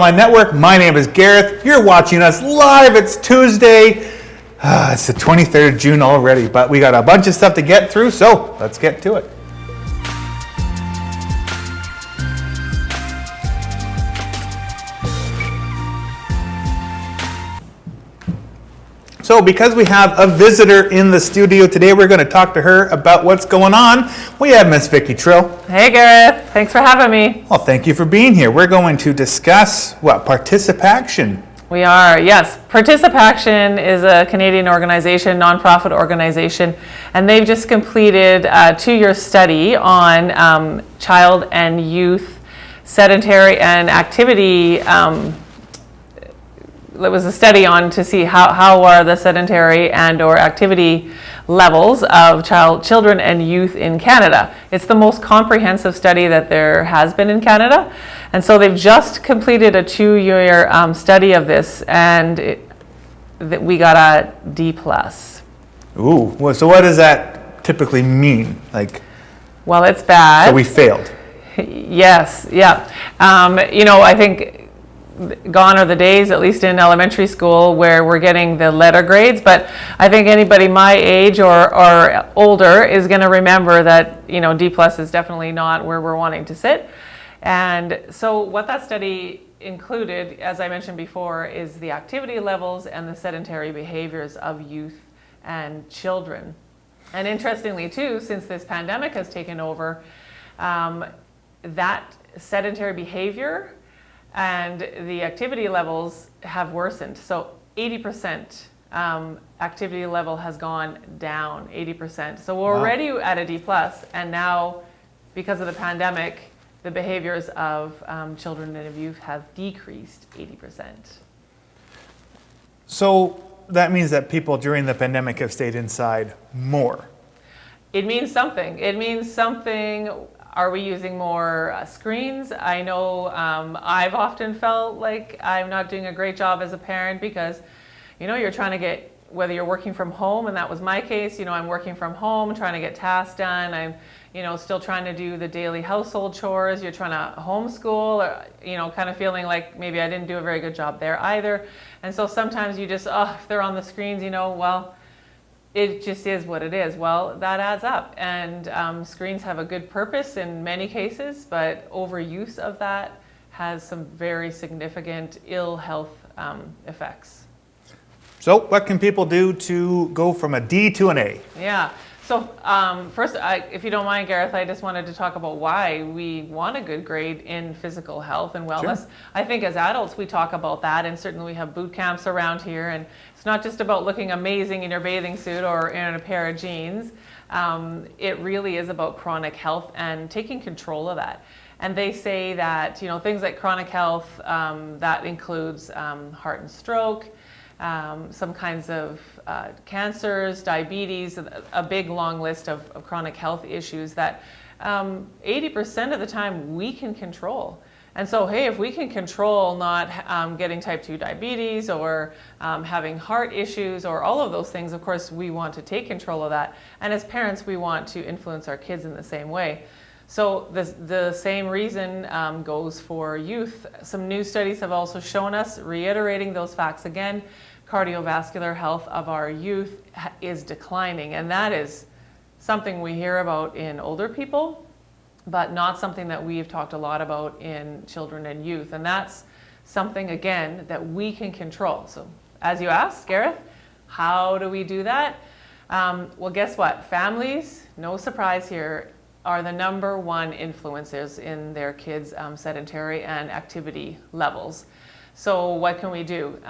My network. My name is Gareth. You're watching us live. It's Tuesday. It's the 23rd of June already, but we got a bunch of stuff to get through, so let's get to it. So because we have a visitor in the studio today, we're going to talk to her about what's going on. We have Miss Vicki Trill. Hey Gareth, thanks for having me. Well, thank you for being here. We're going to discuss, Participaction. We are, yes. Participaction is a Canadian organization, nonprofit organization, and they've just completed a 2-year study on child and youth sedentary and activity. It was a study on to see how are the sedentary and or activity levels of children and youth in Canada. It's the most comprehensive study that there has been in Canada. And so they've just completed a 2-year study of this, and we got a D+. Ooh, well, so what does that typically mean? Well, it's bad. So we failed. Yes, yeah. I think gone are the days, at least in elementary school, where we're getting the letter grades, but I think anybody my age or older is going to remember that D+ is definitely not where we're wanting to sit. And so what that study included, as I mentioned before, is the activity levels and the sedentary behaviors of youth and children. And interestingly too, since this pandemic has taken over, that sedentary behavior and the activity levels have worsened. So 80% activity level has gone down, 80%. So we're already at a D+, and now because of the pandemic, the behaviors of children and of youth have decreased 80%. So that means that people during the pandemic have stayed inside more. It means something. It means something. Are we using more screens? I know I've often felt like I'm not doing a great job as a parent because, you're trying to get, whether you're working from home, and that was my case, I'm working from home, trying to get tasks done. I'm, still trying to do the daily household chores. You're trying to homeschool, or, kind of feeling like maybe I didn't do a very good job there either. And so sometimes you just, if they're on the screens, it just is what it is. Well, that adds up, and screens have a good purpose in many cases, but overuse of that has some very significant ill health effects. So what can people do to go from a D to an A? Yeah. So first, if you don't mind, Gareth, I just wanted to talk about why we want a good grade in physical health and wellness. Sure. I think as adults we talk about that, and certainly we have boot camps around here, and it's not just about looking amazing in your bathing suit or in a pair of jeans. It really is about chronic health and taking control of that. And they say that things like chronic health, that includes heart and stroke, some kinds of cancers, diabetes, a big long list of chronic health issues that 80% of the time we can control. And so, hey, if we can control not getting type 2 diabetes or having heart issues or all of those things, of course, we want to take control of that. And as parents, we want to influence our kids in the same way. So the same reason goes for youth. Some new studies have also shown us, reiterating those facts again, cardiovascular health of our youth is declining. And that is something we hear about in older people, but not something that we've talked a lot about in children and youth. And that's something, again, that we can control. So as you asked, Gareth, how do we do that? Well, guess what? Families, no surprise here, are the #1 influencers in their kids' sedentary and activity levels. So what can we do?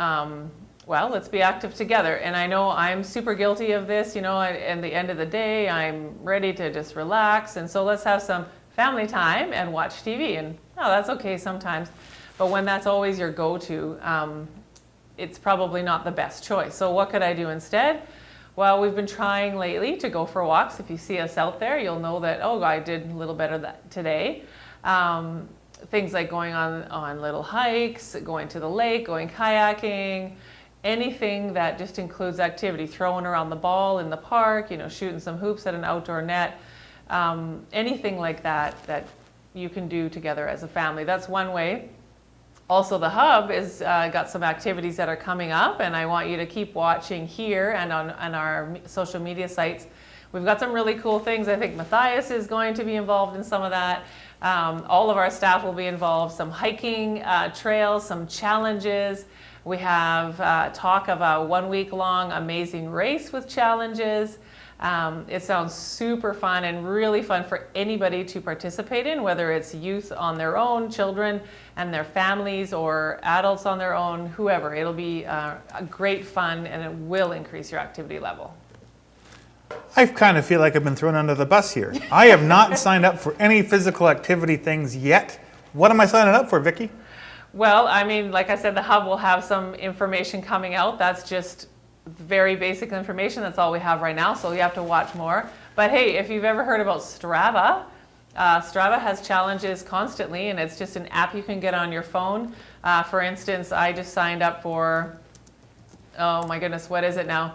Well, let's be active together. And I know I'm super guilty of this, at the end of the day, I'm ready to just relax. And so let's have some family time and watch TV. And that's okay sometimes. But when that's always your go-to, it's probably not the best choice. So what could I do instead? Well, we've been trying lately to go for walks. If you see us out there, you'll know that, I did a little better that today. Things like going on little hikes, going to the lake, going kayaking, anything that just includes activity, throwing around the ball in the park, shooting some hoops at an outdoor net, anything like that you can do together as a family. That's one way. Also, the Hub is got some activities that are coming up, and I want you to keep watching here and on our social media sites. We've got some really cool things. I think Matthias is going to be involved in some of that. All of our staff will be involved. Some hiking trails, some challenges. We have talk of a 1 week long amazing race with challenges. It sounds super fun and really fun for anybody to participate in, whether it's youth on their own, children and their families, or adults on their own, whoever. It'll be a great fun, and it will increase your activity level. I kind of feel like I've been thrown under the bus here. I have not signed up for any physical activity things yet. What am I signing up for, Vicki? Well, I mean, like I said, the Hub will have some information coming out. That's just very basic information. That's all we have right now, so you have to watch more. But hey, if you've ever heard about Strava, Strava has challenges constantly, and it's just an app you can get on your phone. For instance, I just signed up for, oh my goodness, what is it now?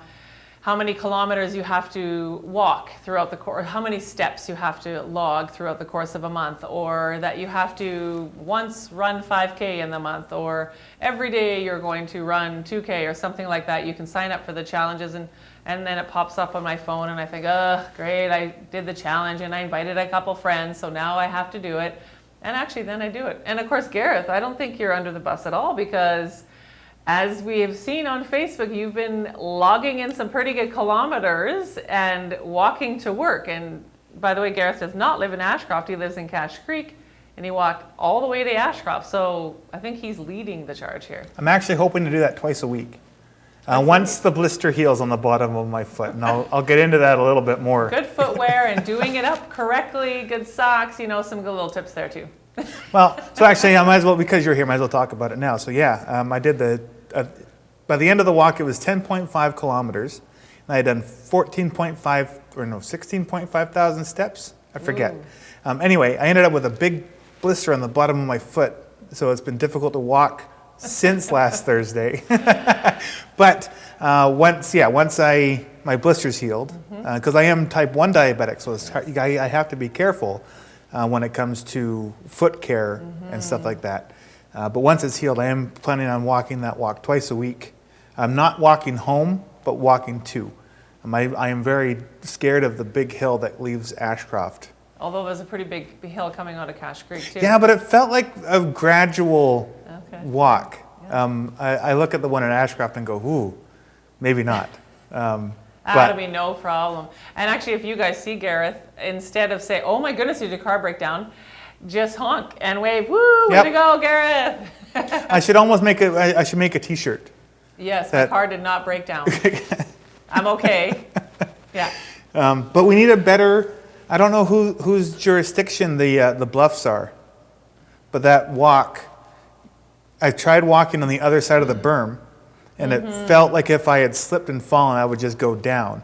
How many kilometers you have to walk throughout the course, how many steps you have to log throughout the course of a month, or that you have to once run 5K in the month, or every day you're going to run 2K or something like that. You can sign up for the challenges, and then it pops up on my phone, and I think, oh, great, I did the challenge and I invited a couple friends, so now I have to do it. And actually then I do it. And of course, Gareth, I don't think you're under the bus at all, because as we have seen on Facebook, you've been logging in some pretty good kilometers and walking to work. And by the way, Gareth does not live in Ashcroft. He lives in Cache Creek, and he walked all the way to Ashcroft. So I think he's leading the charge here. I'm actually hoping to do that twice a week. Once the blister heals on the bottom of my foot, and I'll get into that a little bit more. Good footwear and doing it up correctly, good socks, some good little tips there too. Well, so actually, I might as well, because you're here, might as well talk about it now. So yeah, I did by the end of the walk, it was 10.5 kilometers. And I had done 16.5 thousand steps. I forget. Anyway, I ended up with a big blister on the bottom of my foot. So it's been difficult to walk since last Thursday. But once my blister's healed, because I am type 1 diabetic, so it's hard, I have to be careful when it comes to foot care and stuff like that. But once it's healed, I am planning on walking that walk twice a week. I'm not walking home, but walking to. I am very scared of the big hill that leaves Ashcroft. Although there's a pretty big hill coming out of Cache Creek too. Yeah, but it felt like a gradual walk. Yeah. I look at the one in Ashcroft and go, ooh, maybe not. That'll be no problem. And actually, if you guys see Gareth, instead of say, oh my goodness, did your car break down? Just honk and wave, woo, way to go, Gareth. I should almost make a t-shirt. Yes, my car did not break down. I'm okay. Yeah. But we need a better, I don't know whose jurisdiction the bluffs are, but that walk, I tried walking on the other side of the berm, and it felt like if I had slipped and fallen, I would just go down.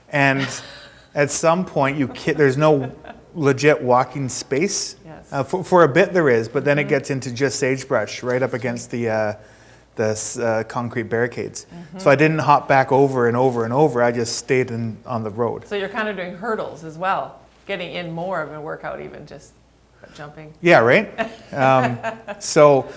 And at some point, there's no legit walking space. Yes. For a bit there is, but then it gets into just sagebrush right up against the concrete barricades. So I didn't hop back over and over and over. I just stayed on the road. So you're kind of doing hurdles as well, getting in more of a workout, even just jumping. Yeah, right? So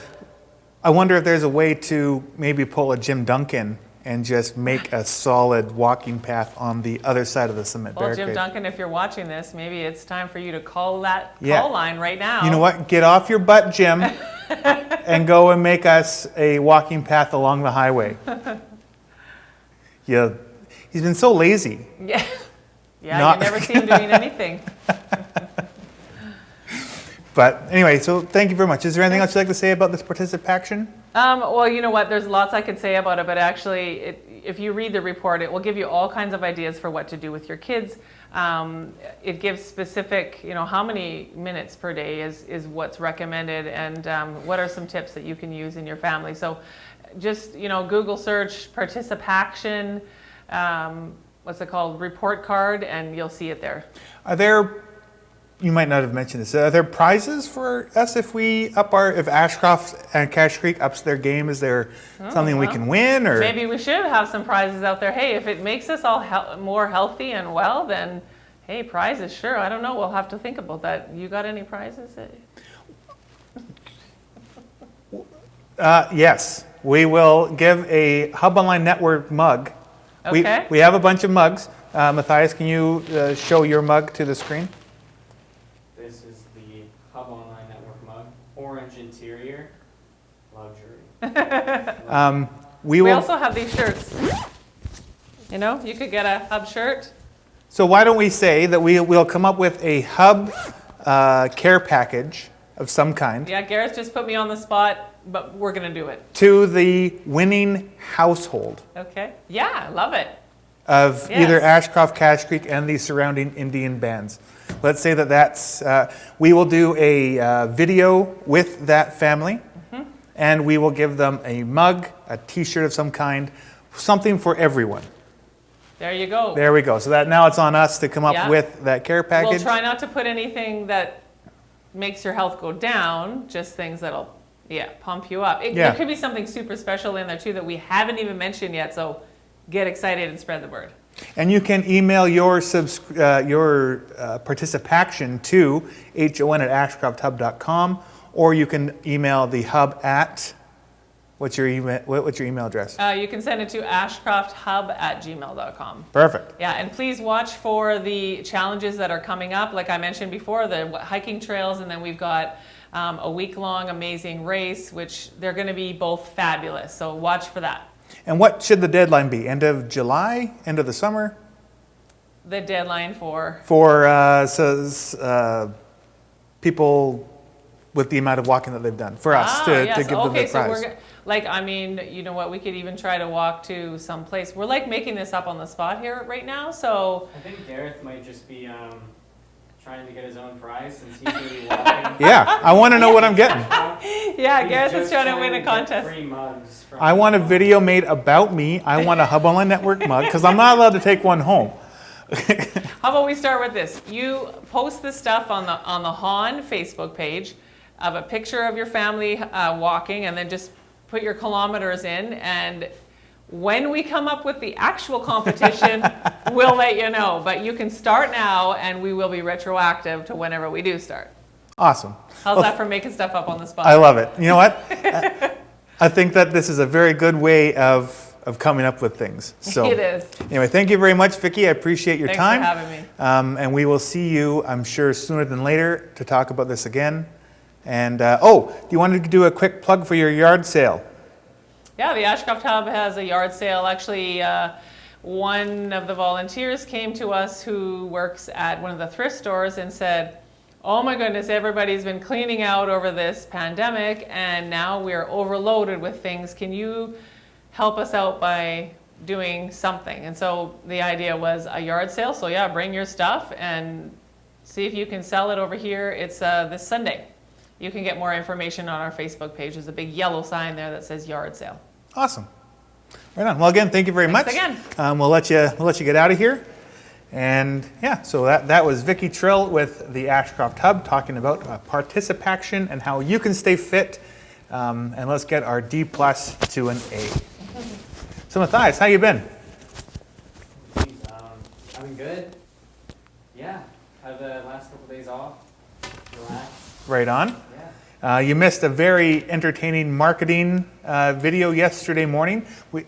I wonder if there's a way to maybe pull a Jim Duncan and just make a solid walking path on the other side of the cement barricade. Well, Jim Duncan, if you're watching this, maybe it's time for you to call that call line right now. You know what? Get off your butt, Jim, and go and make us a walking path along the highway. Yeah, he's been so lazy. Yeah, you never see him doing anything. But anyway, so thank you very much. Is there anything else you'd like to say about this participation? Well, you know what? There's lots I could say about it, but actually, if you read the report, it will give you all kinds of ideas for what to do with your kids. It gives specific, how many minutes per day is what's recommended, and what are some tips that you can use in your family. So just, Google search participation, what's it called, report card, and you'll see it there. You might not have mentioned this. Are there prizes for us if Ashcroft and Cache Creek ups their game? Is there something we can win? Or maybe we should have some prizes out there. Hey, if it makes us all more healthy and well, then hey, prizes, sure. I don't know. We'll have to think about that. You got any prizes? Yes, we will give a Hub Online Network mug. Okay. We have a bunch of mugs. Matthias, can you show your mug to the screen? This is the Hub Online Network mug. Orange interior, luxury. We We will. also have these shirts. You know, you could get a Hub shirt. So why don't we say that we'll come up with a Hub care package of some kind Yeah, Gareth just put me on the spot, but we're going to do it. to the winning household Okay. Yeah, love it. of Yes. either Ashcroft, Cache Creek, and the surrounding Indian bands. Let's say that's, we will do a video with that family, and we will give them a mug, a t-shirt of some kind, something for everyone. There you go. There we go. So that now it's on us to come up Yeah. with that care We'll package. try not to put anything that makes your health go down, just things that'll, pump you up. Yeah. There could be something super special in there too that we haven't even mentioned yet, so get excited and spread the word. And you can email your participation to hon@ashcrofthub.com, or you can email the hub at, what's your email address? You can send it to ashcrofthub@gmail.com. Perfect. Yeah, and please watch for the challenges that are coming up. Like I mentioned before, the hiking trails, and then we've got a week-long amazing race, which they're going to be both fabulous. So watch for that. And what should the deadline be? End of July? End of the summer? The deadline for For people with the amount of walking that they've done. For us to give them okay, the so prize. you know what? We could even try to walk to some place. We're like making this up on the spot here right now. So I think Gareth might just be trying to get his own prize since he's going to be walking. Yeah, I want to know what I'm getting. yeah, He's Gareth is just trying to win a get contest. Free mugs from I want a video made about me. I want a Hub Online Network mug because I'm not allowed to take one home. How about we start with this? You post this stuff on the HON Facebook page of a picture of your family walking, and then just put your kilometers in. And when we come up with the actual competition, we'll let you know. But you can start now, and we will be retroactive to whenever we do start. Awesome. How's Well, that for making stuff up on the spot? I love it. You know what? I think that this is a very good way of coming up with things. So It is. anyway, thank you very much, Vicki. I appreciate your Thanks time. for having me. And we will see you, I'm sure, sooner than later to talk about this again. And do you want to do a quick plug for your yard sale? Yeah, the Ashcroft Hub has a yard sale. Actually, one of the volunteers came to us who works at one of the thrift stores and said, oh my goodness, everybody's been cleaning out over this pandemic and now we're overloaded with things. Can you help us out by doing something? And so the idea was a yard sale. So yeah, bring your stuff and see if you can sell it over here. It's this Sunday. You can get more information on our Facebook page. There's a big yellow sign there that says yard sale. Awesome. Right on. Well, again, thank you very Thanks much. again. We'll let you get out of here. And yeah, so that was Vicki Trill with the Ashcroft Hub talking about participation and how you can stay fit. And let's get our D+ to an A. So Matthias, how you been? Geez, I've been good. Yeah, had the last couple days off. Relax. Right on. Yeah. You missed a very entertaining marketing video yesterday morning.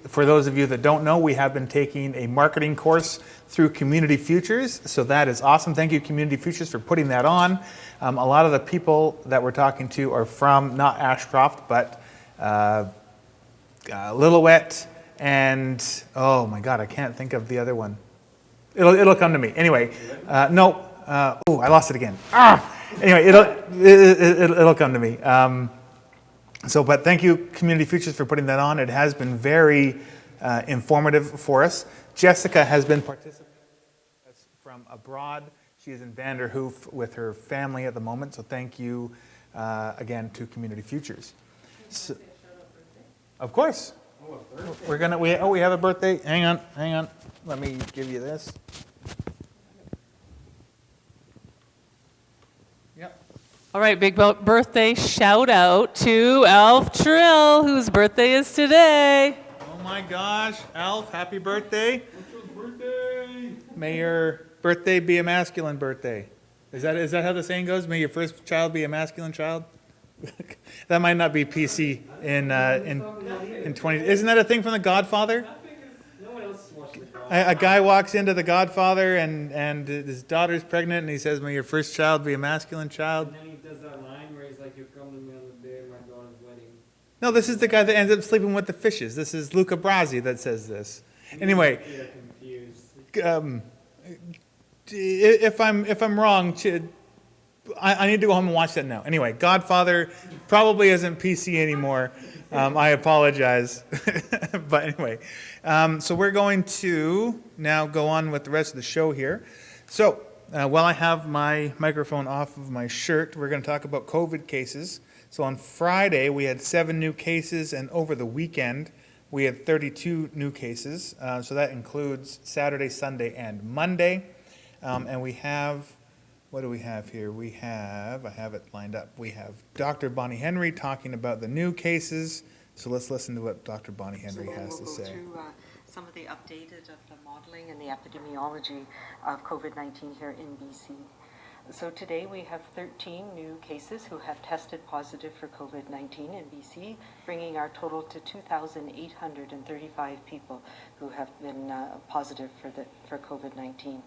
For those of you that don't know, we have been taking a marketing course through Community Futures, so that is awesome. Thank you, Community Futures, for putting that on. A lot of the people that we're talking to are from not Ashcroft, but Lillooet, and oh my God, I can't think of the other one. It'll come to me. Anyway, no. Oh, I lost it again. Anyway, it'll come to me. But thank you, Community Futures, for putting that on. It has been very informative for us. Jessica has been participating with us from abroad. She is in Vanderhoof with her family at the moment. So thank you again to Community Futures. So, of course. We have a birthday. Hang on. Let me give you this. Yep. All right, big birthday shout out to Alf Trill, whose birthday is today. Oh my gosh, Alf, happy birthday. May your birthday be a masculine birthday. Is that how the saying goes? May your first child be a masculine child? That might not be PC in 20. Isn't that a thing from The Godfather? No one else is watching the drama. A guy walks into The Godfather and his daughter's pregnant and he says, "May your first child be a masculine child." And then he does that line where he's like, "You come to me on the day of my daughter's wedding." No, this is the guy that ends up sleeping with the fishes. This is Luca Brasi that says this. Anyway, You're confused. if I'm wrong, I need to go home and watch that now. Anyway, Godfather probably isn't PC anymore. I apologize. But anyway, so we're going to now go on with the rest of the show here. So while I have my microphone off of my shirt, we're going to talk about COVID cases. So on Friday, we had 7 new cases, and over the weekend, we had 32 new cases. So that includes Saturday, Sunday, and Monday. And we have, what do we have here? I have it lined up. We have Dr. Bonnie Henry talking about the new cases. So let's listen to what Dr. Bonnie Henry has to say. So then we'll go through some of the updated of the modeling and the epidemiology of COVID-19 here in BC. So today we have 13 new cases who have tested positive for COVID-19 in BC, bringing our total to 2,835 people who have been positive for COVID-19.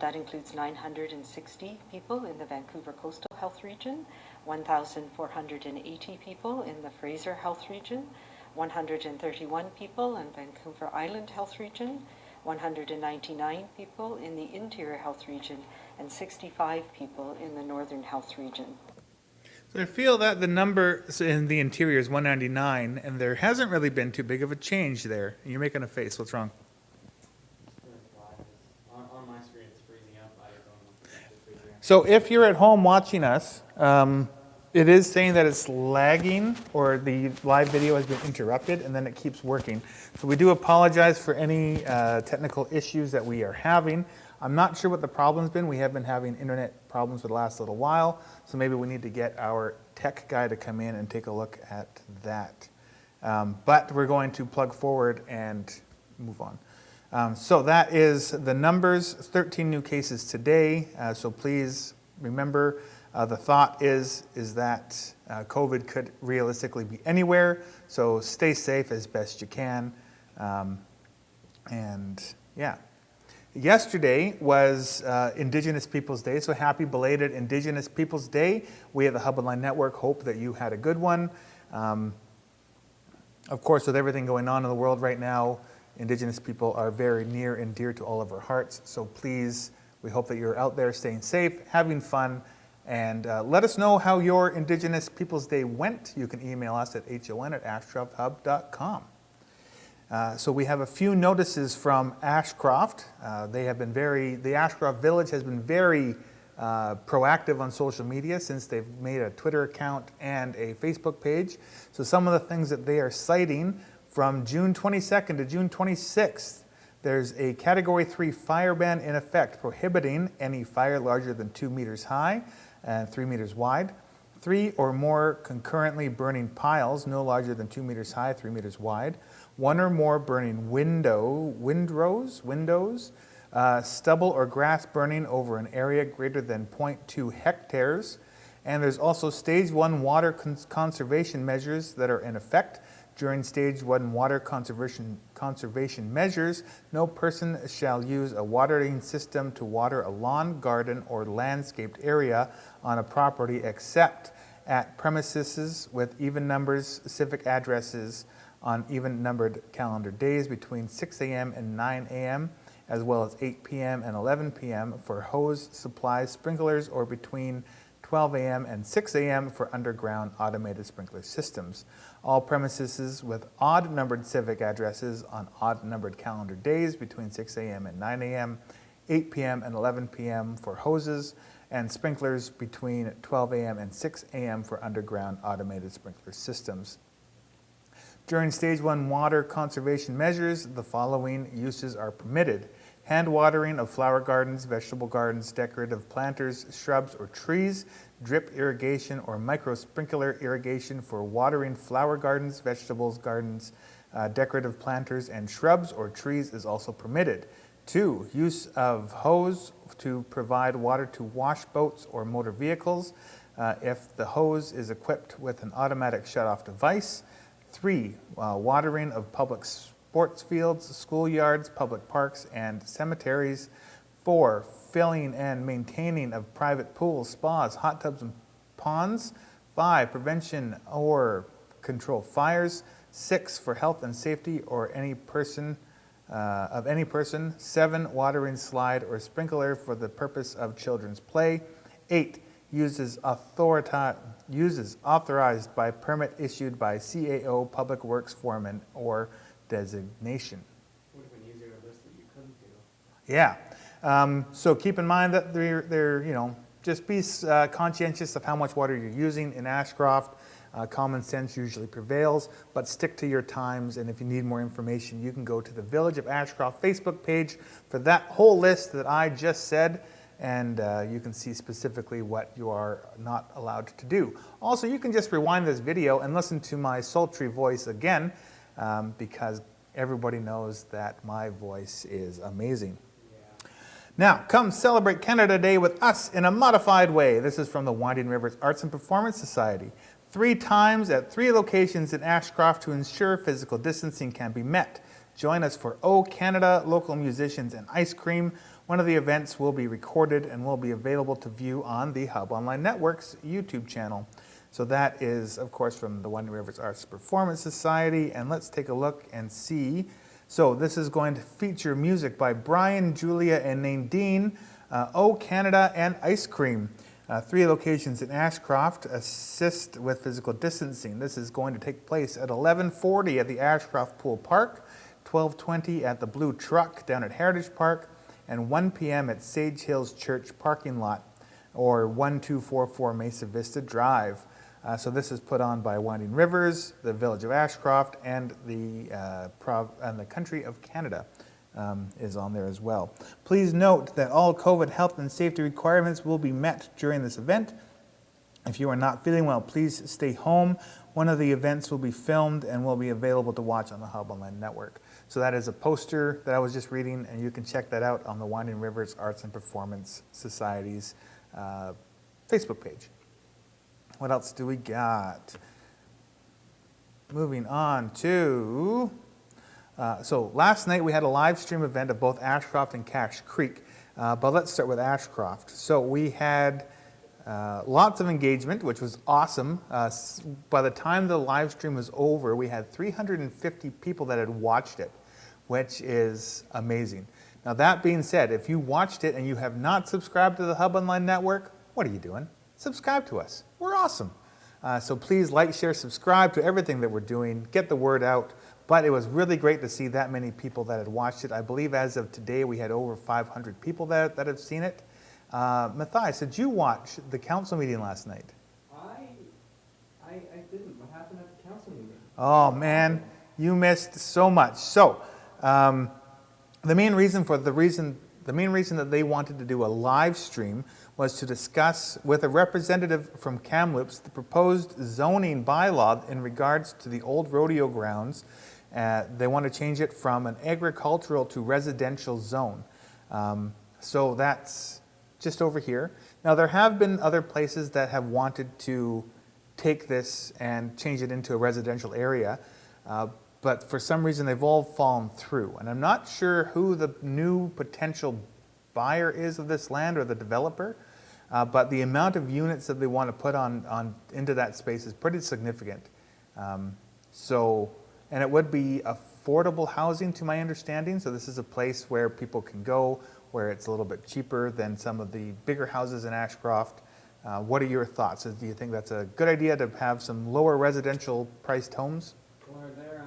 That includes 960 people in the Vancouver Coastal Health Region, 1,480 people in the Fraser Health Region, 131 people in Vancouver Island Health Region, 199 people in the Interior Health Region, and 65 people in the Northern Health Region. So I feel that the number in the interior is 199, and there hasn't really been too big of a change there. You're making a face. What's wrong? On my screen, it's freezing up. I don't know if it's freezing up. So if you're at home watching us, it is saying that it's lagging or the live video has been interrupted and then it keeps working. So we do apologize for any technical issues that we are having. I'm not sure what the problem's been. We have been having internet problems for the last little while, so maybe we need to get our tech guy to come in and take a look at that. But we're going to plug forward and move on. So that is the numbers, 13 new cases today. So please remember, the thought is that COVID could realistically be anywhere. So stay safe as best you can. And yeah. Yesterday was Indigenous Peoples Day, so happy belated Indigenous Peoples Day. We at the Hub and Line Network hope that you had a good one. Of course, with everything going on in the world right now, Indigenous people are very near and dear to all of our hearts. So please, we hope that you're out there staying safe, having fun, and let us know how your Indigenous Peoples Day went. You can email us at hon@ashcrofthub.com. So we have a few notices from Ashcroft. The Ashcroft Village has been very proactive on social media since they've made a Twitter account and a Facebook page. So some of the things that they are citing from June 22nd to June 26th, there's a Category 3 fire ban in effect prohibiting any fire larger than 2 meters high and 3 meters wide. 3 or more concurrently burning piles no larger than 2 meters high, 3 meters wide. 1 or more burning windows, stubble or grass burning over an area greater than 0.2 hectares. And there's also Stage 1 water conservation measures that are in effect. During Stage 1 water conservation measures, no person shall use a watering system to water a lawn, garden, or landscaped area on a property except at premises with even numbers, civic addresses on even numbered calendar days between 6 a.m. and 9 a.m., as well as 8 p.m. and 11 p.m. for hose, supplies, sprinklers, or between 12 a.m. and 6 a.m. for underground automated sprinkler systems. All premises with odd-numbered civic addresses on odd-numbered calendar days between 6 a.m. and 9 a.m., 8 p.m. and 11 p.m. for hoses, and sprinklers between 12 a.m. and 6 a.m. for underground automated sprinkler systems. During Stage 1 water conservation measures, the following uses are permitted: hand watering of flower gardens, vegetable gardens, decorative planters, shrubs, or trees, drip irrigation or micro sprinkler irrigation for watering flower gardens, vegetables gardens, decorative planters, and shrubs or trees is also permitted. 2, use of hose to provide water to wash boats or motor vehicles. if the hose is equipped with an automatic shutoff device. 3, watering of public sports fields, schoolyards, public parks, and cemeteries. 4, filling and maintaining of private pools, spas, hot tubs, and ponds. 5, prevention or control fires. 6, for health and safety or any person of any person. 7, watering slide or sprinkler for the purpose of children's play. 8, uses authorized by permit issued by CAO, Public Works Foreman, or designation. Would have been easier to list that you couldn't do. Yeah. So keep in mind that they're just be conscientious of how much water you're using in Ashcroft. Common sense usually prevails, but stick to your times. And if you need more information, you can go to the Village of Ashcroft Facebook page for that whole list that I just said. And you can see specifically what you are not allowed to do. Also, you can just rewind this video and listen to my sultry voice again, because everybody knows that my voice is amazing. Now, come celebrate Canada Day with us in a modified way. This is from the Winding Rivers Arts and Performance Society. 3 times at 3 locations in Ashcroft to ensure physical distancing can be met. Join us for O Canada, local musicians, and ice cream. One of the events will be recorded and will be available to view on the Hub Online Network's YouTube channel. So that is, of course, from the Winding Rivers Arts Performance Society. And let's take a look and see. So this is going to feature music by Brian, Julia, and Nadine, O Canada, and ice cream. 3 locations in Ashcroft assist with physical distancing. This is going to take place at 11:40 at the Ashcroft Pool Park, 12:20 at the Blue Truck down at Heritage Park, and 1 p.m. at Sage Hills Church parking lot, or 1244 Mesa Vista Drive. So this is put on by Winding Rivers, the Village of Ashcroft, and the Country of Canada is on there as well. Please note that all COVID health and safety requirements will be met during this event. If you are not feeling well, please stay home. One of the events will be filmed and will be available to watch on the Hub Online Network. So that is a poster that I was just reading, and you can check that out on the Winding Rivers Arts and Performance Society's Facebook page. What else do we got? Moving on to, so last night we had a live stream event of both Ashcroft and Cache Creek, but let's start with Ashcroft. So we had lots of engagement, which was awesome. By the time the live stream was over, we had 350 people that had watched it, which is amazing. Now that being said, if you watched it and you have not subscribed to the Hub Online Network, what are you doing? Subscribe to us. We're awesome. So please like, share, subscribe to everything that we're doing. Get the word out. But it was really great to see that many people that had watched it. I believe as of today, we had over 500 people that have seen it. Matthias, did you watch the council meeting last night? I didn't. What happened at the council meeting? Oh man, you missed so much. So the main reason that they wanted to do a live stream was to discuss with a representative from Kamloops the proposed zoning bylaw in regards to the old rodeo grounds. They want to change it from an agricultural to residential zone. So that's just over here. Now there have been other places that have wanted to take this and change it into a residential area, but for some reason they've all fallen through. And I'm not sure who the new potential buyer is of this land or the developer, but the amount of units that they want to put on into that space is pretty significant. And it would be affordable housing to my understanding, so this is a place where people can go, where it's a little bit cheaper than some of the bigger houses in Ashcroft. What are your thoughts? Do you think that's a good idea to have some lower residential priced homes? Well, is there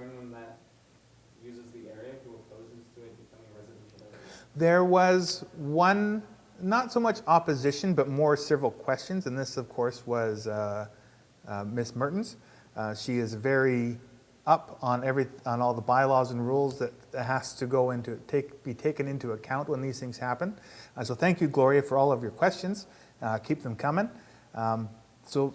anyone that uses the area who opposes to it becoming a residential area? There was one, not so much opposition, but more several questions, and this, of course, was Ms. Mertens. She is very up on all the bylaws and rules that has to be taken into account when these things happen. So thank you, Gloria, for all of your questions. Keep them coming. So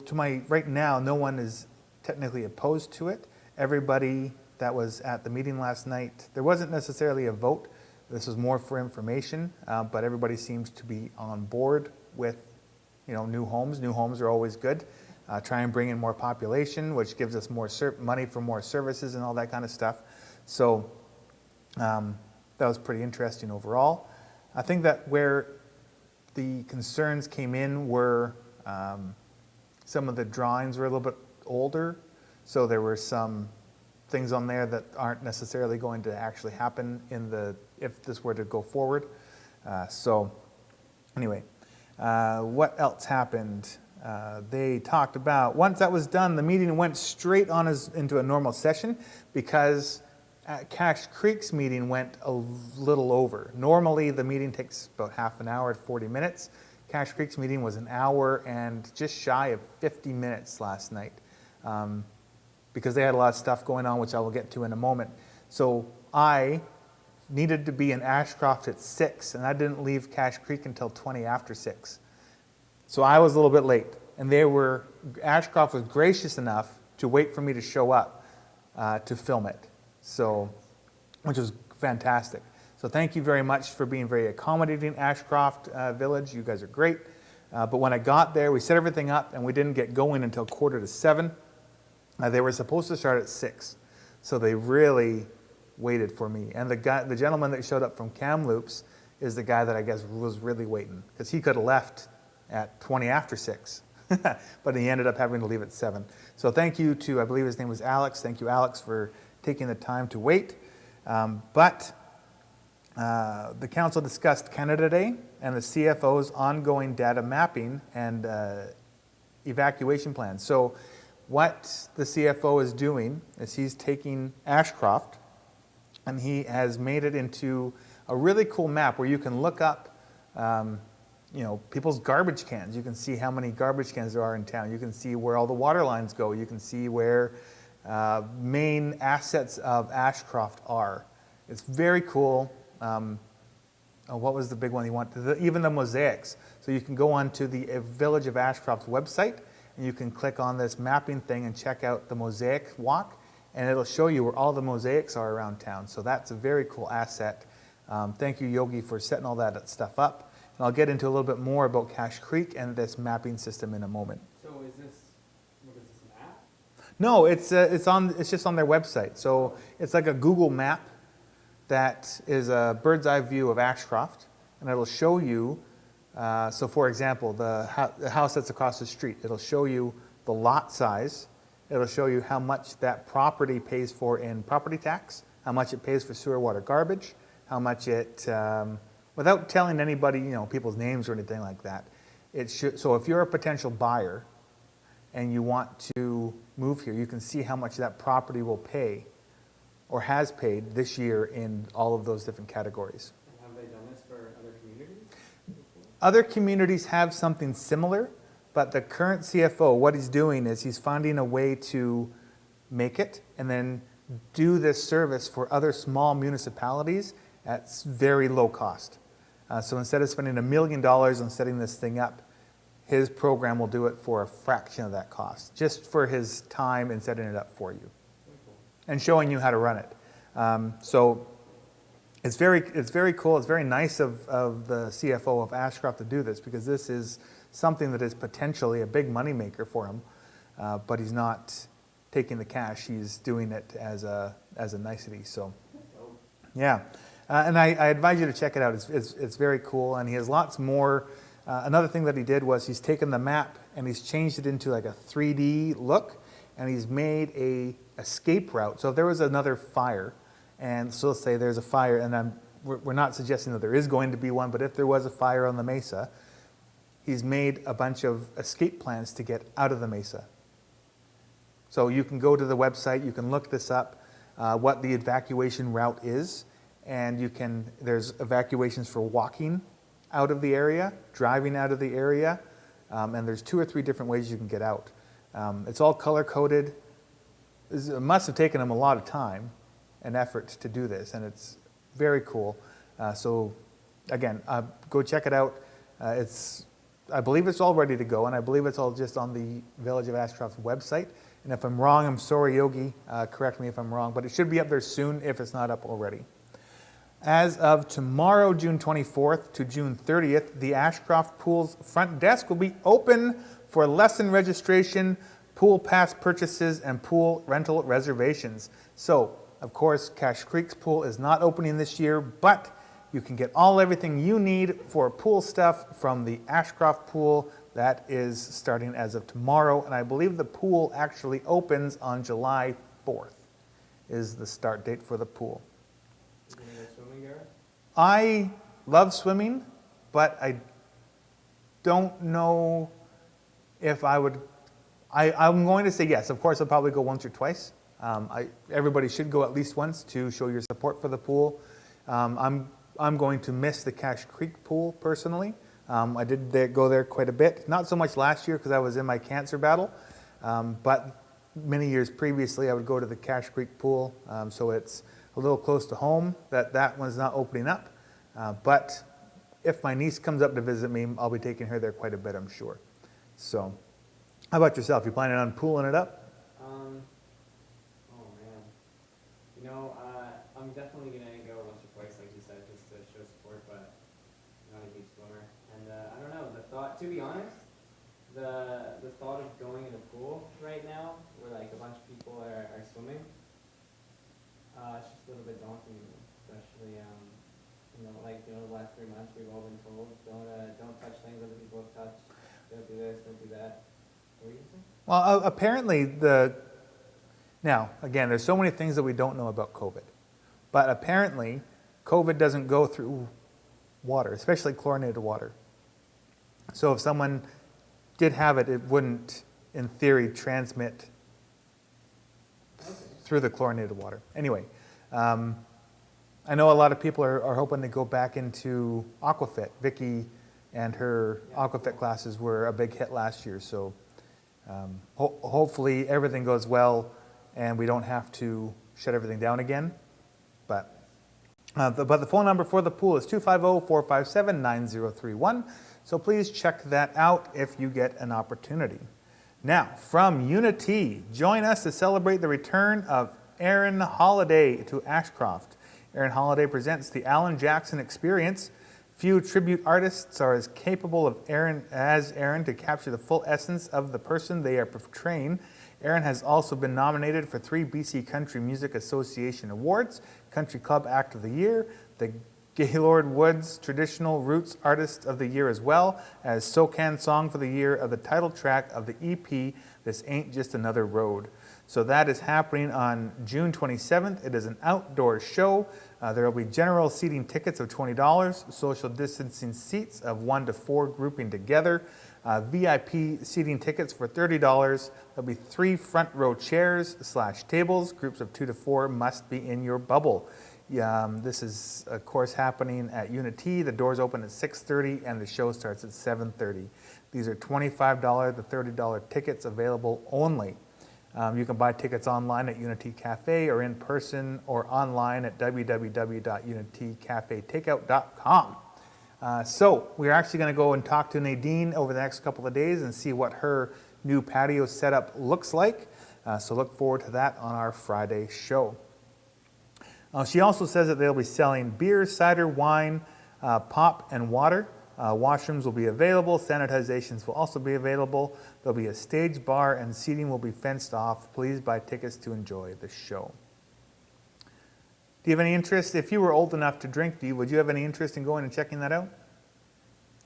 right now, no one is technically opposed to it. Everybody that was at the meeting last night, there wasn't necessarily a vote. This was more for information, but everybody seems to be on board with new homes. New homes are always good. Try and bring in more population, which gives us more money for more services and all that kind of stuff. So that was pretty interesting overall. I think that where the concerns came in were some of the drawings were a little bit older, so there were some things on there that aren't necessarily going to actually happen if this were to go forward. So anyway, what else happened? They talked about, once that was done, the meeting went straight on into a normal session because Cache Creek's meeting went a little over. Normally the meeting takes about half an hour, 40 minutes. Cache Creek's meeting was an hour and just shy of 50 minutes last night because they had a lot of stuff going on, which I will get to in a moment. So I needed to be in Ashcroft at 6, and I didn't leave Cache Creek until 20 after 6. So I was a little bit late, and Ashcroft was gracious enough to wait for me to show up to film it, so, which was fantastic. So thank you very much for being very accommodating, Ashcroft Village. You guys are great. But when I got there, we set everything up, and we didn't get going until 6:45. They were supposed to start at 6, so they really waited for me. And the gentleman that showed up from Kamloops is the guy that I guess was really waiting, because he could have left at 20 after 6, but he ended up having to leave at 7. So thank you to, I believe his name was Alex. Thank you, Alex, for taking the time to wait. The council discussed Canada Day and the CFO's ongoing data mapping and evacuation plans. So what the CFO is doing is he's taking Ashcroft and he has made it into a really cool map where you can look up people's garbage cans. You can see how many garbage cans there are in town. You can see where all the water lines go. You can see where main assets of Ashcroft are. It's very cool. What was the big one you want? Even the mosaics. So you can go onto the Village of Ashcroft's website and you can click on this mapping thing and check out the mosaic walk, and it'll show you where all the mosaics are around town. So that's a very cool asset. Thank you, Yogi, for setting all that stuff up. And I'll get into a little bit more about Cache Creek and this mapping system in a moment. So what is this, an app? No, it's just on their website. So it's like a Google map that is a bird's eye view of Ashcroft, and it'll show you, so for example, the house that's across the street, it'll show you the lot size, it'll show you how much that property pays for in property tax, how much it pays for sewer, water, garbage, how much it, without telling anybody, people's names or anything like that. So if you're a potential buyer and you want to move here, you can see how much that property will pay or has paid this year in all of those different categories. And have they done this for other communities? Other communities have something similar, but the current CFO, what he's doing is he's finding a way to make it and then do this service for other small municipalities at very low cost. So instead of spending $1 million on setting this thing up, his program will do it for a fraction of that cost, just for his time in setting it up for you and showing you how to run it. So it's very cool. It's very nice of the CFO of Ashcroft to do this, because this is something that is potentially a big moneymaker for him, but he's not taking the cash. He's doing it as a nicety. So, yeah. And I advise you to check it out. It's very cool, and he has lots more. Another thing that he did was he's taken the map and he's changed it into like a 3D look, and he's made a escape route. So if there was another fire, and so let's say there's a fire, and we're not suggesting that there is going to be one, but if there was a fire on the mesa, he's made a bunch of escape plans to get out of the mesa. So you can go to the website, you can look this up, what the evacuation route is, and there's evacuations for walking out of the area, driving out of the area, and there's 2 or 3 different ways you can get out. It's all color-coded. It must have taken them a lot of time and effort to do this, and it's very cool. So again, go check it out. I believe it's all ready to go, and I believe it's all just on the Village of Ashcroft's website. And if I'm wrong, I'm sorry, Yogi, correct me if I'm wrong, but it should be up there soon if it's not up already. As of tomorrow, June 24th to June 30th, the Ashcroft Pool's front desk will be open for lesson registration, pool pass purchases, and pool rental reservations. So, of course, Cache Creek's pool is not opening this year, but you can get everything you need for pool stuff from the Ashcroft Pool. That is starting as of tomorrow, and I believe the pool actually opens on July 4th is the start date for the pool. You gonna go swimming, Gareth? I love swimming, but I don't know if I would. I'm going to say yes. Of course, I'll probably go once or twice. Everybody should go at least once to show your support for the pool. I'm going to miss the Cache Creek pool personally. I did go there quite a bit. Not so much last year because I was in my cancer battle, but many years previously I would go to the Cache Creek pool. So it's a little close to home that one's not opening up. But if my niece comes up to visit me, I'll be taking her there quite a bit, I'm sure. So how about yourself? You planning on pooling it up? Oh man. You know, I'm definitely gonna go once or twice, like you said, just to show support, but I'm not a huge swimmer. And I don't know, to be honest, the thought of going in a pool right now, where like a bunch of people are swimming, it's just a little bit daunting to me, especially, the last 3 months we've all been told, don't touch things other people have touched, don't do this, don't do that. What were you saying? Well, apparently now, again, there's so many things that we don't know about COVID, but apparently COVID doesn't go through water, especially chlorinated water. So if someone did have it, it wouldn't, in theory, transmit through the chlorinated water. Anyway, I know a lot of people are hoping to go back into Aquafit. Vicky and her Aquafit classes were a big hit last year, so hopefully everything goes well and we don't have to shut everything down again. But the phone number for the pool is 250-457-9031. So please check that out if you get an opportunity. Now, from Unity, join us to celebrate the return of Aaron Holiday to Ashcroft. Aaron Holiday presents the Alan Jackson Experience. Few tribute artists are as capable as Aaron to capture the full essence of the person they are portraying. Aaron has also been nominated for 3 BC Country Music Association Awards, Country Club Act of the Year, the Gaylord Woods Traditional Roots Artist of the Year, as well as SoCan Song for the Year of the title track of the EP, This Ain't Just Another Road. So that is happening on June 27th. It is an outdoor show. There will be general seating tickets of $20, social distancing seats of 1 to 4 grouping together, VIP seating tickets for $30. There'll be 3 front row chairs / tables. Groups of 2 to 4 must be in your bubble. This is, of course, happening at Unity. The doors open at 6:30 and the show starts at 7:30. These are $25 to $30 tickets available only. You can buy tickets online at Unity Cafe or in person or online at www.unitycafetakeout.com. So we're actually going to go and talk to Nadine over the next couple of days and see what her new patio setup looks like. So look forward to that on our Friday show. She also says that they'll be selling beer, cider, wine, pop, and water. Washrooms will be available. Sanitizations will also be available. There'll be a stage bar and seating will be fenced off. Please buy tickets to enjoy the show. Do you have any interest? If you were old enough to drink, would you have any interest in going and checking that out?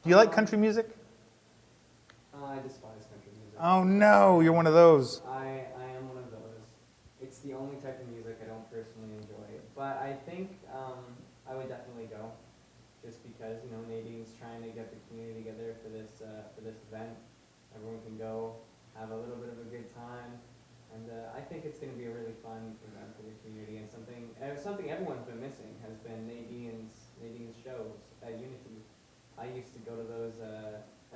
Do you like country music? I despise country music. Oh no, you're one of those. I am one of those. It's the only type of music I don't personally enjoy. But I think I would definitely go, just because Nadine's trying to get the community together for this event. Everyone can go, have a little bit of a good time, and I think it's going to be a really fun event for the community and something everyone's been missing has been Nadine's shows at Unity. I used to go to those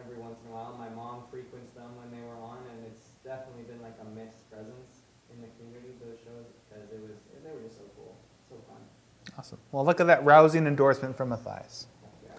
every once in a while. My mom frequents them when they were on, and it's definitely been like a missed presence in the community, those shows, because they were just so cool, so fun. Awesome. Well, look at that rousing endorsement from Matthias. Yeah.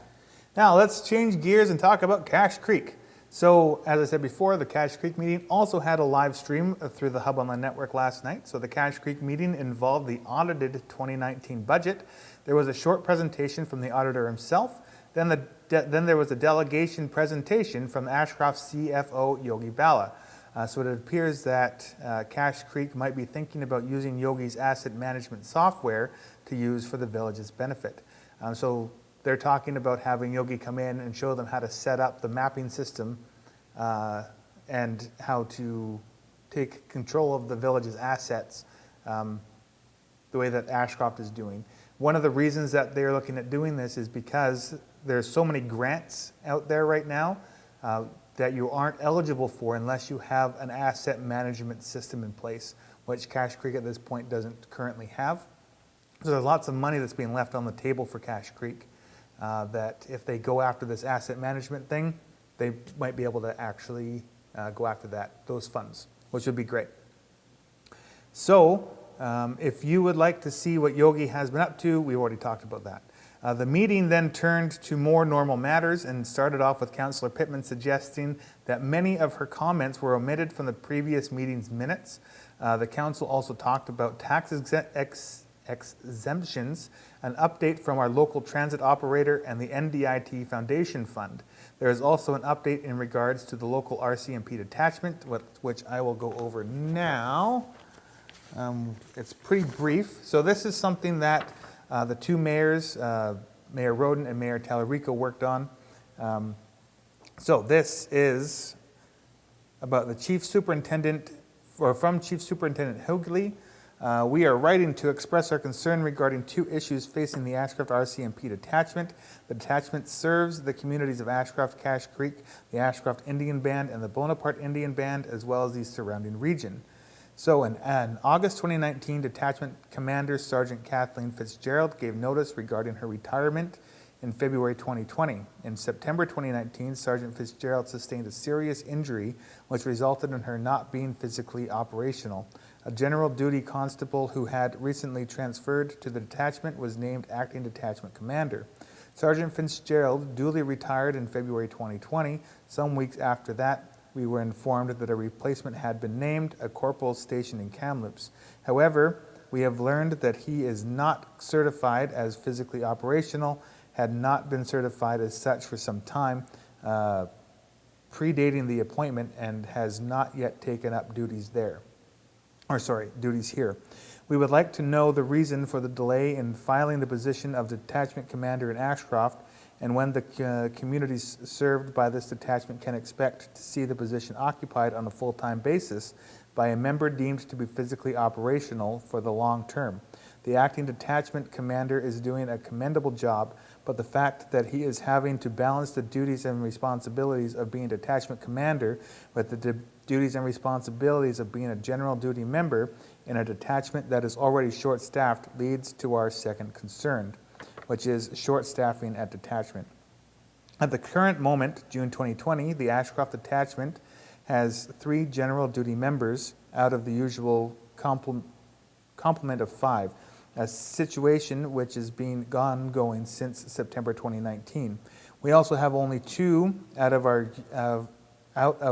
Now let's change gears and talk about Cache Creek. So, as I said before, the Cache Creek meeting also had a live stream through the Hub Online Network last night. So the Cache Creek meeting involved the audited 2019 budget. There was a short presentation from the auditor himself. Then there was a delegation presentation from Ashcroft CFO Yogi Bala. So it appears that Cache Creek might be thinking about using Yogi's asset management software to use for the village's benefit. So they're talking about having Yogi come in and show them how to set up the mapping system and how to take control of the village's assets the way that Ashcroft is doing. One of the reasons that they're looking at doing this is because there's so many grants out there right now that you aren't eligible for unless you have an asset management system in place, which Cache Creek at this point doesn't currently have. So there's lots of money that's being left on the table for Cache Creek that if they go after this asset management thing, they might be able to actually go after those funds, which would be great. So if you would like to see what Yogi has been up to, we already talked about that. The meeting then turned to more normal matters and started off with Councillor Pittman suggesting that many of her comments were omitted from the previous meeting's minutes. The council also talked about tax exemptions, an update from our local transit operator and the NDIT Foundation Fund. There is also an update in regards to the local RCMP detachment, which I will go over now. It's pretty brief. So this is something that the two mayors, Mayor Roden and Mayor Tallarico, worked on. So this is about the Chief Superintendent, or from Chief Superintendent Higley. We are writing to express our concern regarding two issues facing the Ashcroft RCMP detachment. The detachment serves the communities of Ashcroft, Cache Creek, the Ashcroft Indian Band, and the Bonaparte Indian Band, as well as the surrounding region. So in August 2019, Detachment Commander Sergeant Kathleen Fitzgerald gave notice regarding her retirement in February 2020. In September 2019, Sergeant Fitzgerald sustained a serious injury which resulted in her not being physically operational. A general duty constable who had recently transferred to the detachment was named acting detachment commander. Sergeant Fitzgerald duly retired in February 2020. Some weeks after that, we were informed that a replacement had been named, a corporal stationed in Kamloops. However, we have learned that he is not certified as physically operational, had not been certified as such for some time, predating the appointment, and has not yet taken up duties there. Duties here. We would like to know the reason for the delay in filing the position of detachment commander in Ashcroft, and when the communities served by this detachment can expect to see the position occupied on a full-time basis by a member deemed to be physically operational for the long term. The acting detachment commander is doing a commendable job, but the fact that he is having to balance the duties and responsibilities of being detachment commander with the duties and responsibilities of being a general duty member in a detachment that is already short-staffed leads to our second concern, which is short staffing at detachment. At the current moment, June 2020, the Ashcroft detachment has 3 general duty members out of the usual complement of 5, a situation which has been ongoing since September 2019. We also have only 2 out of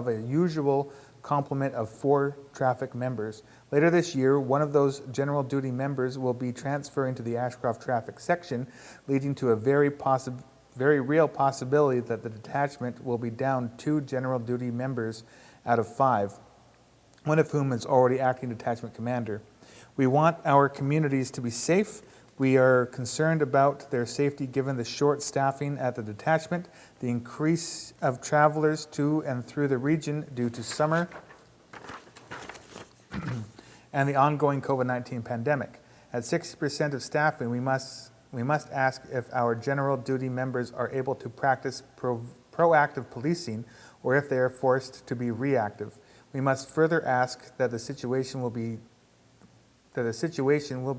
a usual complement of 4 traffic members. Later this year, one of those general duty members will be transferring to the Ashcroft traffic section, leading to a very real possibility that the detachment will be down 2 general duty members out of 5, one of whom is already acting detachment commander. We want our communities to be safe. We are concerned about their safety given the short staffing at the detachment, the increase of travelers to and through the region due to summer, and the ongoing COVID-19 pandemic. At 60% of staffing, we must ask if our general duty members are able to practice proactive policing or if they are forced to be reactive. We must further ask that the situation will be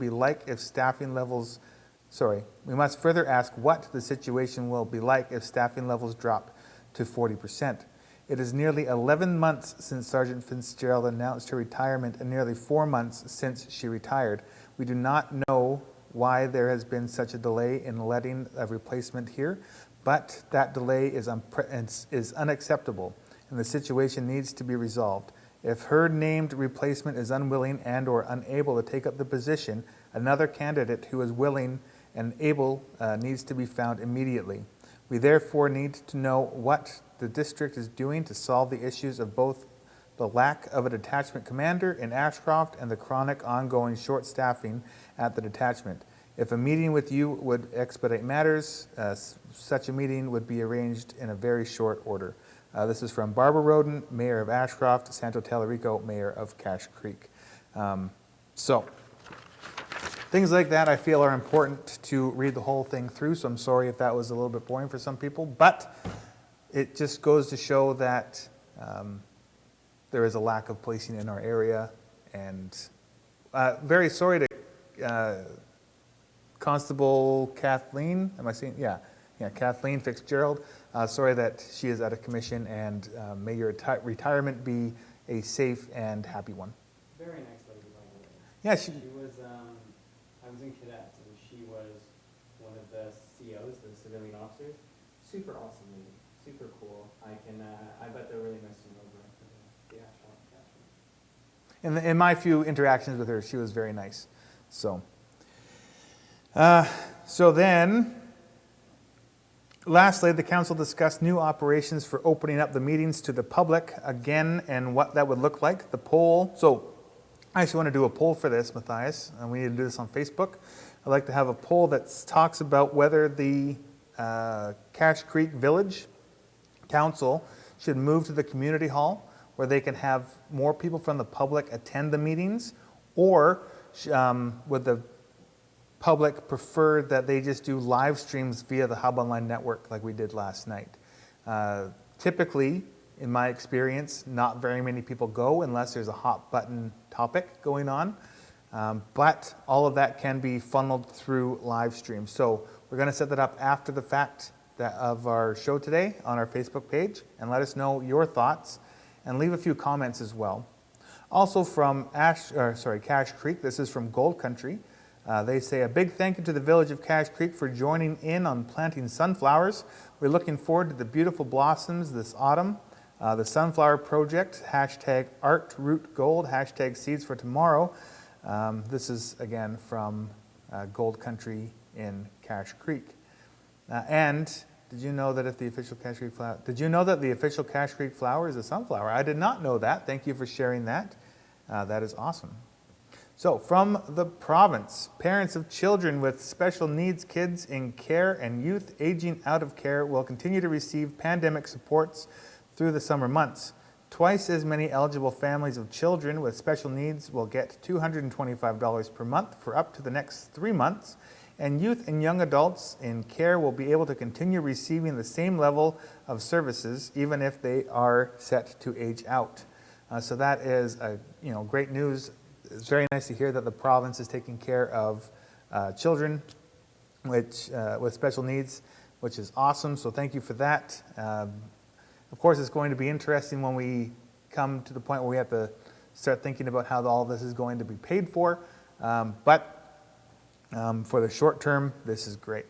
like if staffing levels, we must further ask what the situation will be like if staffing levels drop to 40%. It is nearly 11 months since Sergeant Fitzgerald announced her retirement and nearly 4 months since she retired. We do not know why there has been such a delay in letting a replacement here, but that delay is unacceptable. and the situation needs to be resolved. If her named replacement is unwilling and or unable to take up the position, another candidate who is willing and able needs to be found immediately. We therefore need to know what the district is doing to solve the issues of both the lack of a detachment commander in Ashcroft and the chronic ongoing short staffing at the detachment. If a meeting with you would expedite matters, such a meeting would be arranged in a very short order. This is from Barbara Roden, Mayor of Ashcroft, Santo Telerico, Mayor of Cache Creek. So things like that I feel are important to read the whole thing through, so I'm sorry if that was a little bit boring for some people, but it just goes to show that there is a lack of policing in our area, and very sorry to Constable Kathleen, am I saying, yeah, Kathleen Fitzgerald. Sorry that she is out of commission, and may your retirement be a safe and happy one. Very nice lady, by the way. Yeah, She was, I was in cadets, and she was one of the COs, the civilian officers. Super awesome lady, super cool. I bet they'll really miss him over at the Ashcroft Detachment. in my few interactions with her, she was very nice. So then, lastly, the council discussed new operations for opening up the meetings to the public again and what that would look like. The poll, so I actually want to do a poll for this, Matthias, and we need to do this on Facebook. I'd like to have a poll that talks about whether the Cache Creek Village Council should move to the community hall where they can have more people from the public attend the meetings, or would the public prefer that they just do live streams via the Hub Online Network like we did last night. Typically, in my experience, not very many people go unless there's a hot button topic going on. But all of that can be funneled through live stream. So we're going to set that up after the fact of our show today on our Facebook page, and let us know your thoughts and leave a few comments as well. Also from Cache Creek, this is from Gold Country. They say, a big thank you to the village of Cache Creek for joining in on planting sunflowers. We're looking forward to the beautiful blossoms this autumn. The Sunflower Project, #ArtRootGold, #Seeds for Tomorrow. This is, again, from Gold Country in Cache Creek. And did you know that the official Cache Creek flower is a sunflower? I did not know that. Thank you for sharing that. That is awesome. So, from the province, parents of children with special needs, kids in care, and youth aging out of care will continue to receive pandemic supports through the summer months. Twice as many eligible families of children with special needs will get $225 per month for up to the next 3 months, and youth and young adults in care will be able to continue receiving the same level of services even if they are set to age out. So that is great news. It's very nice to hear that the province is taking care of children with special needs, which is awesome. So thank you for that. Of course, it's going to be interesting when we come to the point where we have to start thinking about how all this is going to be paid for. But for the short term, this is great.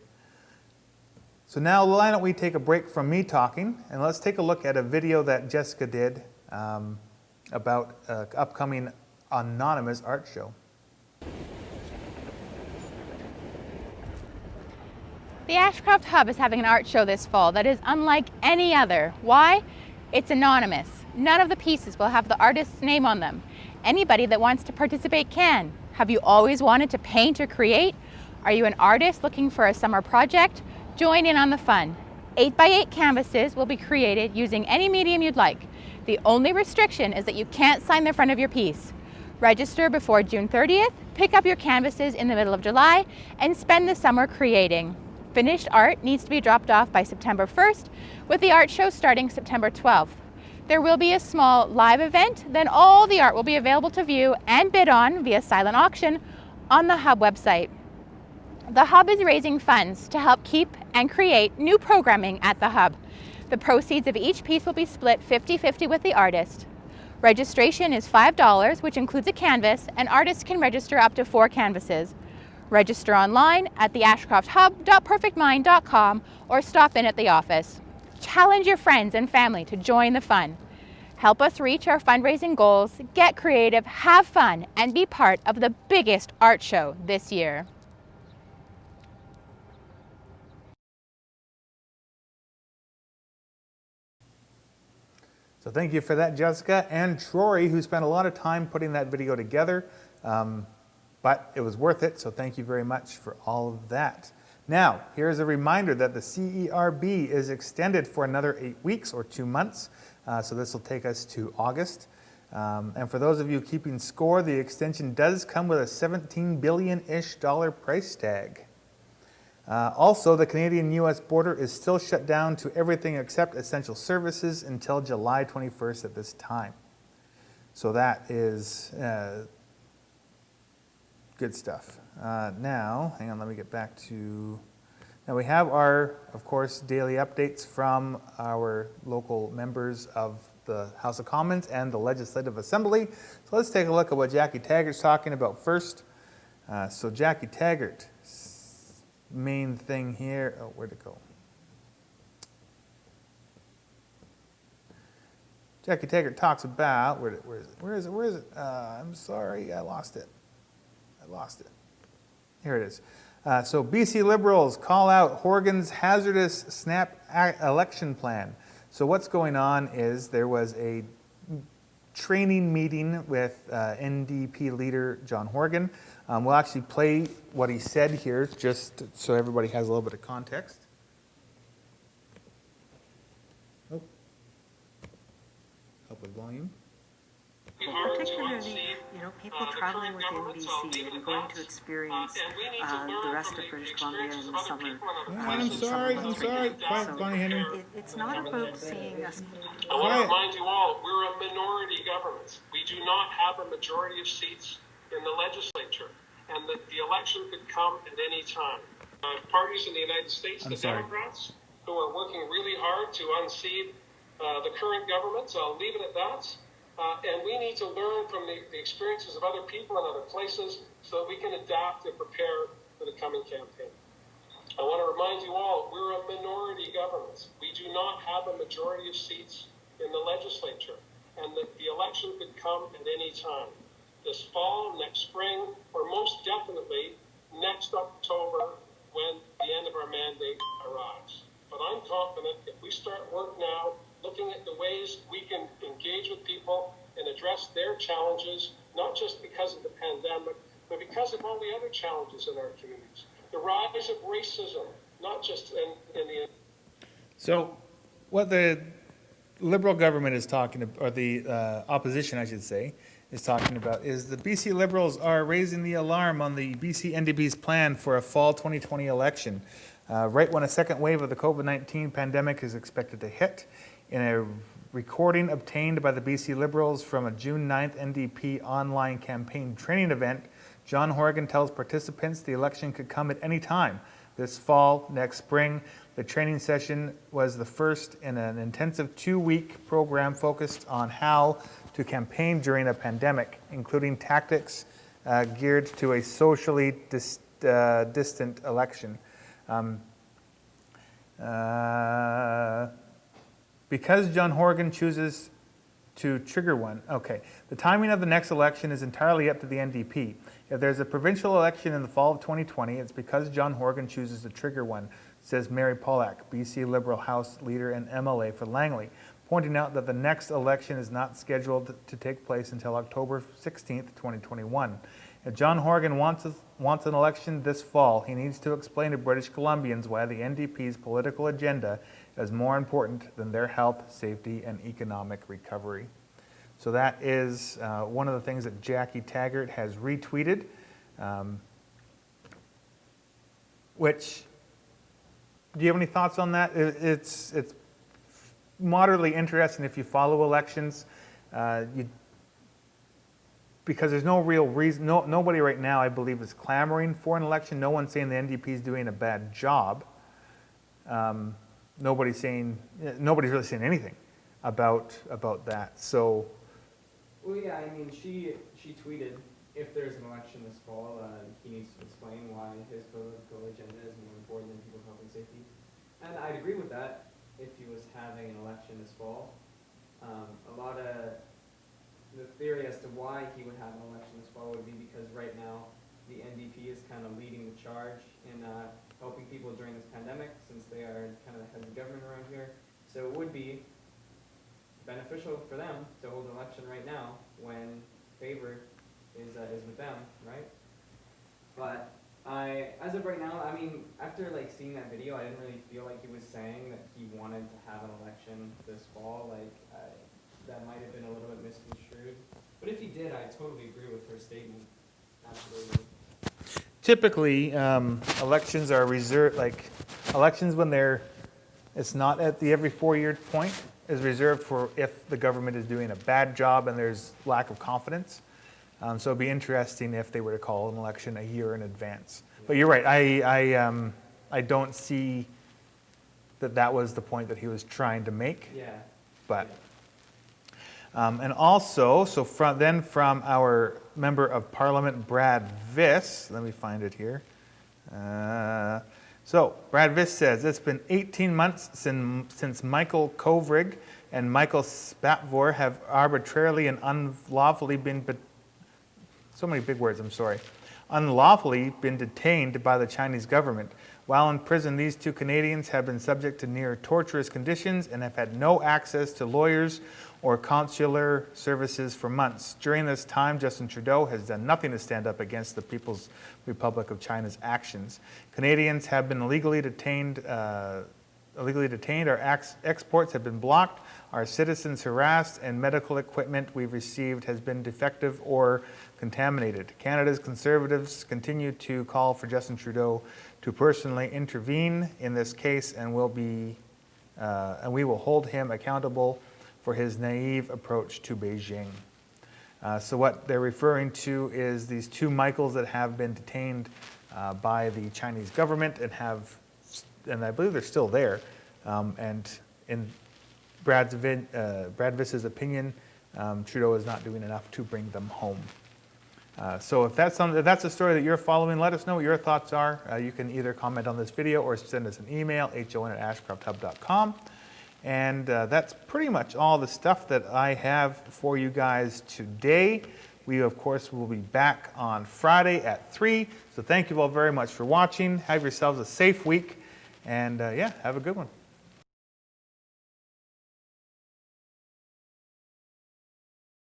So now why don't we take a break from me talking, and let's take a look at a video that Jessica did about upcoming Anonymous art show. The Ashcroft Hub is having an art show this fall that is unlike any other. Why? It's anonymous. None of the pieces will have the artist's name on them. Anybody that wants to participate can. Have you always wanted to paint or create? Are you an artist looking for a summer project? Join in on the fun. 8x8 canvases will be created using any medium you'd like. The only restriction is that you can't sign the front of your piece. Register before June 30th, pick up your canvases in the middle of July, and spend the summer creating. Finished art needs to be dropped off by September 1st, with the art show starting September 12th. There will be a small live event, then all the art will be available to view and bid on via silent auction on the Hub website. The Hub is raising funds to help keep and create new programming at the Hub. The proceeds of each piece will be split 50-50 with the artist. Registration is $5, which includes a canvas, and artists can register up to 4 canvases. Register online at theashcrofthub.perfectmind.com or stop in at the office. Challenge your friends and family to join the fun. Help us reach our fundraising goals, get creative, have fun, and be part of the biggest art show this year. So thank you for that, Jessica, and Troy, who spent a lot of time putting that video together. But it was worth it, so thank you very much for all of that. Now, here's a reminder that the CERB is extended for another 8 weeks or 2 months. So this will take us to August. And for those of you keeping score, the extension does come with a $17 billion-ish price tag. Also, the Canadian-US border is still shut down to everything except essential services until July 21st at this time. So that is good stuff. Now, hang on, let me get back to... Now we have our, of course, daily updates from our local members of the House of Commons and the Legislative Assembly. So let's take a look at what Jackie Taggart's talking about first. So Jackie Taggart, main thing here, oh, where'd it go? Jackie Taggart talks about, where is it? I'm sorry, I lost it. Here it is. So BC Liberals call out Horgan's hazardous snap election plan. So what's going on is there was a training meeting with NDP leader John Horgan. We'll actually play what he said here just so everybody has a little bit of context. Oh, help with volume. Particularly, people traveling within BC and going to experience the rest of British Columbia in the summer. I'm sorry. Quiet, Bonnie Henry. It's not about seeing us. I want to remind you all, we're a minority government. We do not have a majority of seats in the legislature, and the election could come at any time. Parties in the United States, Democrats, who are working really hard to unseat the current government, so I'll leave it at that. And we need to learn from the experiences of other people in other places so that we can adapt and prepare for the coming campaign. I want to remind you all, we're a minority government. We do not have a majority of seats in the legislature, and the election could come at any time. This fall, next spring, or most definitely next October when the end of our mandate arrives. But I'm confident if we start work now, looking at the ways we can engage with people and address their challenges, not just because of the pandemic, but because of all the other challenges in our communities. The rise of racism, not just in the... So what the Liberal government is talking about, or the opposition, I should say, is talking about is the BC Liberals are raising the alarm on the BC NDP's plan for a fall 2020 election, right when a second wave of the COVID-19 pandemic is expected to hit. In a recording obtained by the BC Liberals from a June 9th NDP online campaign training event, John Horgan tells participants the election could come at any time. This fall, next spring, the training session was the first in an intensive 2-week program focused on how to campaign during a pandemic, including tactics geared to a socially distant election. Because John Horgan chooses to trigger one. Okay, the timing of the next election is entirely up to the NDP. If there's a provincial election in the fall of 2020, it's because John Horgan chooses to trigger one, says Mary Pollack, BC Liberal House leader and MLA for Langley, pointing out that the next election is not scheduled to take place until October 16th, 2021. If John Horgan wants an election this fall, he needs to explain to British Columbians why the NDP's political agenda is more important than their health, safety, and economic recovery. So that is one of the things that Jackie Taggart has retweeted, which, do you have any thoughts on that? It's moderately interesting if you follow elections, because there's no real reason, nobody right now, I believe, is clamoring for an election. No one's saying the NDP is doing a bad job. Nobody's really saying anything about that. So, Well, yeah, I mean, she tweeted, if there's an election this fall, he needs to explain why his political agenda is more important than people's health and safety. And I'd agree with that if he was having an election this fall. A lot of the theory as to why he would have an election this fall would be because right now the NDP is kind of leading the charge in helping people during this pandemic, since they are kind of the heads of government around here. So it would be beneficial for them to hold an election right now when favor is with them, right? But as of right now, I mean, after like seeing that video, I didn't really feel like he was saying that he wanted to have an election this fall. Like that might have been a little bit misconstrued. But if he did, I totally agree with her statement. Absolutely. Typically, elections are reserved, like elections when it's not at the every 4-year point, is reserved for if the government is doing a bad job and there's lack of confidence. So it'd be interesting if they were to call an election a year in advance. But you're right, I don't see that was the point that he was trying to make. Yeah. But and also, so from our member of Parliament, Brad Viss, let me find it here. So Brad Viss says, it's been 18 months since Michael Kovrig and Michael Spatvor have arbitrarily and unlawfully so many big words, I'm sorry, unlawfully been detained by the Chinese government. While in prison, these two Canadians have been subject to near torturous conditions and have had no access to lawyers or consular services for months. During this time, Justin Trudeau has done nothing to stand up against the People's Republic of China's actions. Canadians have been illegally detained. Our exports have been blocked, our citizens harassed, and medical equipment we've received has been defective or contaminated. Canada's Conservatives continue to call for Justin Trudeau to personally intervene in this case, and we will hold him accountable for his naive approach to Beijing. So what they're referring to is these two Michaels that have been detained by the Chinese government and I believe they're still there. And in Brad Viss's opinion, Trudeau is not doing enough to bring them home. So if that's a story that you're following, let us know what your thoughts are. You can either comment on this video or send us an email, hon@ashcrofthub.com. And that's pretty much all the stuff that I have for you guys today. We, of course, will be back on Friday at 3. So thank you all very much for watching. Have yourselves a safe week. And yeah, have a good one.